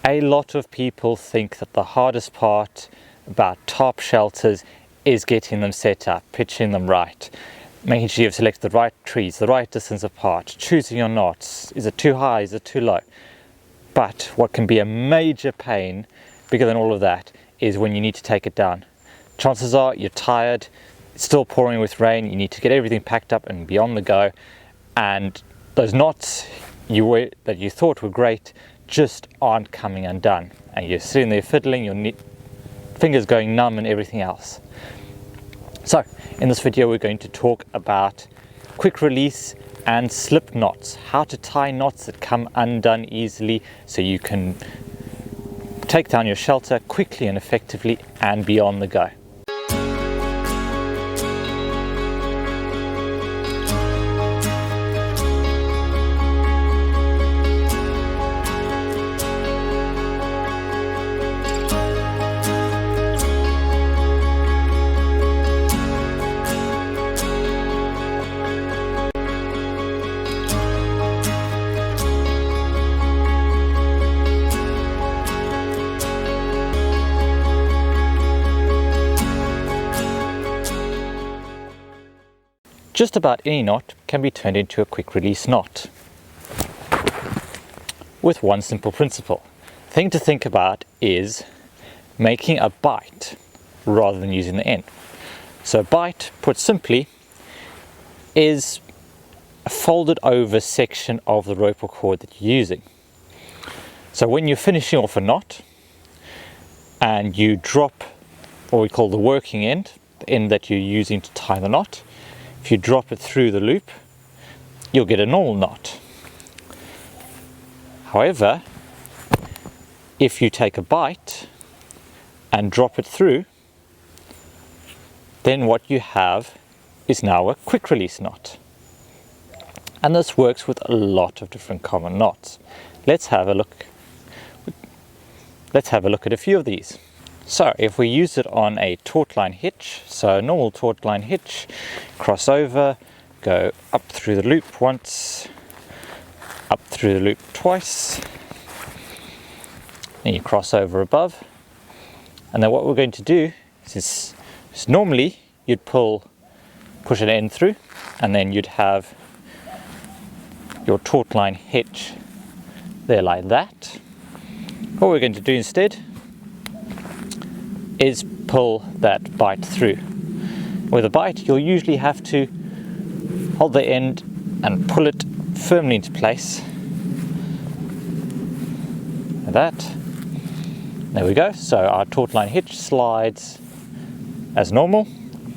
A lot of people think that the hardest part about tarp shelters is getting them set up, pitching them right, making sure you've selected the right trees, the right distance apart, choosing your knots. Is it too high? Is it too low? But what can be a major pain, bigger than all of that, is when you need to take it down. Chances are you're tired, it's still pouring with rain, you need to get everything packed up and be on the go, and those knots that you thought were great just aren't coming undone, and you're sitting there fiddling, your fingers going numb and everything else. So in this video we're going to talk about quick release and slip knots, how to tie knots that come undone easily so you can take down your shelter quickly and effectively and be on the go. Just about any knot can be turned into a quick release knot with one simple principle. The thing to think about is making a bight rather than using the end. So a bight, put simply, is a folded over section of the rope or cord that you're using. So when you're finishing off a knot and you drop what we call the working end, the end that you're using to tie the knot, if you drop it through the loop, you'll get a normal knot. However, if you take a bight and drop it through, then what you have is now a quick release knot. And this works with a lot of different common knots. Let's have a look at a few of these. So if we use it on a taut line hitch, so a normal taut line hitch, cross over, go up through the loop once, up through the loop twice, then you cross over above, and then what we're going to do is normally you'd push an end through, and then you'd have your taut line hitch there like that. What we're going to do instead is pull that bight through. With a bight you'll usually have to hold the end and pull it firmly into place like that. There we go. So our taut line hitch slides as normal,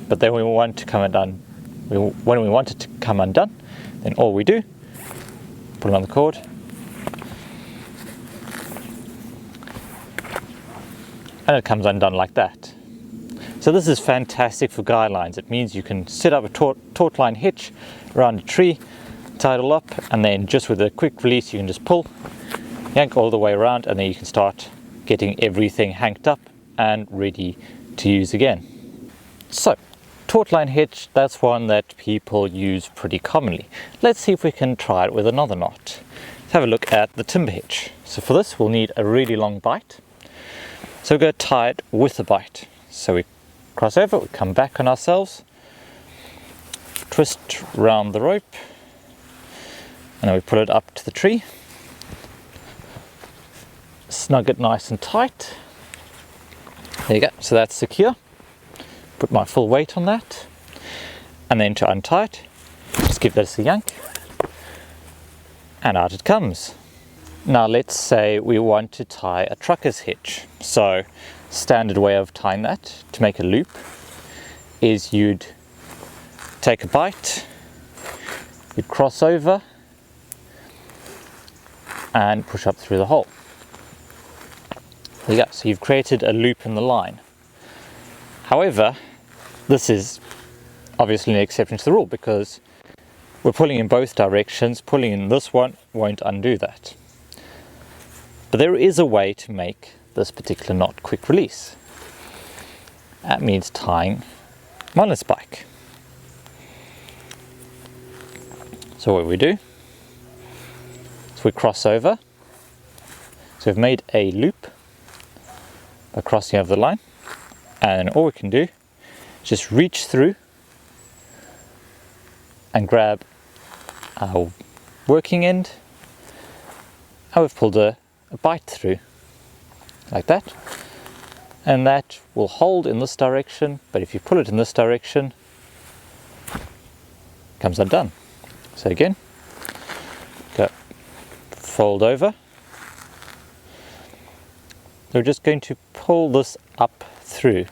but then when we want it to come undone, then all we do, pull on the cord, and it comes undone like that. So this is fantastic for guidelines. It means you can set up a taut line hitch around a tree, tie it all up, and then just with a quick release you can just pull, yank all the way around, and then you can start getting everything hanked up and ready to use again. So taut line hitch, that's one that people use pretty commonly. Let's see if we can try it with another knot. Let's have a look at the timber hitch. So for this we'll need a really long bight. So we're going to tie it with a bight. So we cross over, we come back on ourselves, twist round the rope, and then we pull it up to the tree, snug it nice and tight. There you go, so that's secure. Put my full weight on that, and then to untie it, just give this a yank, and out it comes. Now let's say we want to tie a trucker's hitch. So standard way of tying that to make a loop is you'd take a bight, you'd cross over and push up through the hole. There you go, so you've created a loop in the line. However, this is obviously an exception to the rule because we're pulling in both directions. Pulling in this one won't undo that. But there is a way to make this particular knot quick release. That means tying on a spike. So what we do is we cross over. So So we've made a loop by crossing over the line, and all we can do is just reach through and grab our working end, and we've pulled a bite through like that, and that will hold in this direction, but if you pull it in this direction, it comes undone. So again, go fold over. We're just going to pull this up through.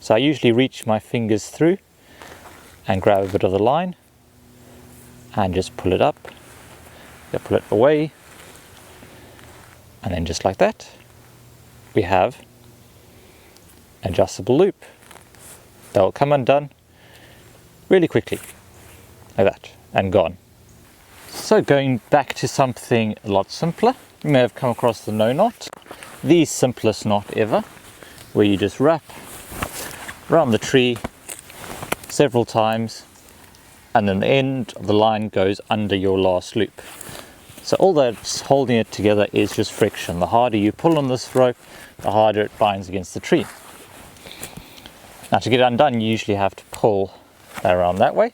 So I usually reach my fingers through and grab a bit of the line and just pull it up, pull it away, and then just like that we have an adjustable loop that will come undone really quickly like that and gone. So going back to something a lot simpler, you may have come across the no knot, the simplest knot ever, where you just wrap around the tree several times and then the end of the line goes under your last loop. So all that's holding it together is just friction. The harder you pull on this rope, the harder it binds against the tree. Now to get it undone, you usually have to pull that around that way.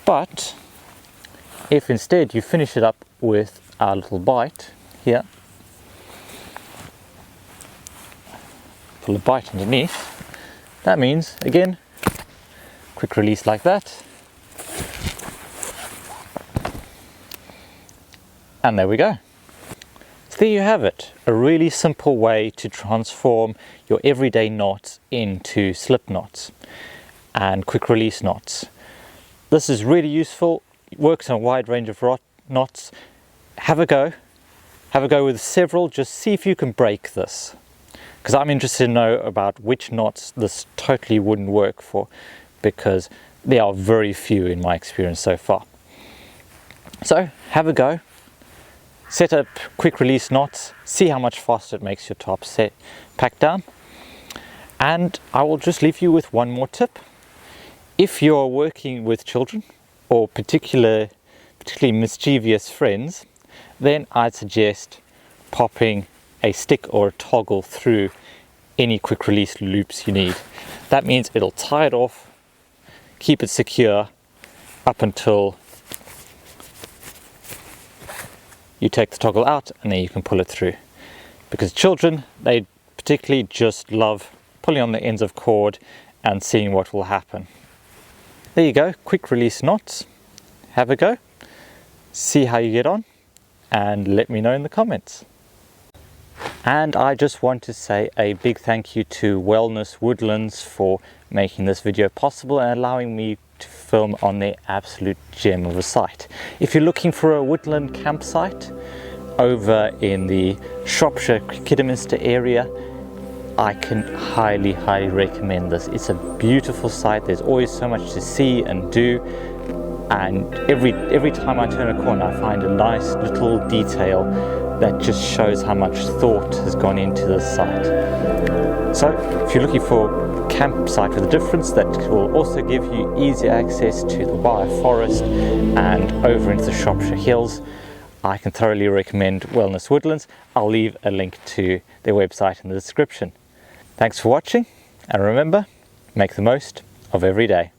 But if instead you finish it up with our little bite here, pull the bite underneath, that means, again, quick release like that. And there we go. So there you have it, a really simple way to transform your everyday knots into slip knots and quick release knots. This is really useful, it works on a wide range of knots. Have a go with several, just see if you can break this. Because I'm interested to know about which knots this totally wouldn't work for, because there are very few in my experience so far. So have a go. Set up quick release knots, see how much faster it makes your top set pack down. And I will just leave you with one more tip. If you're working with children or particularly mischievous friends, then I'd suggest popping a stick or a toggle through any quick release loops you need. That means it'll tie it off, keep it secure up until you take the toggle out, and then you can pull it through. Because children, they particularly just love pulling on the ends of cord and seeing what will happen. There you go, quick release knots. Have a go, see how you get on, and let me know in the comments. And I just want to say a big thank you to Wellness Woodlands for making this video possible and allowing me to film on their absolute gem of a site. If you're looking for a woodland campsite over in the Shropshire Kidderminster area, I can highly recommend this. It's a beautiful site, there's always so much to see and do, and every time I turn a corner I find a nice little detail that just shows how much thought has gone into this site. So if you're looking for a campsite with a difference that will also give you easy access to the wire forest and over into the Shropshire Hills, I can thoroughly recommend Wellness Woodlands. I'll leave a link to their website in the description. Thanks for watching, and remember, make the most of every day.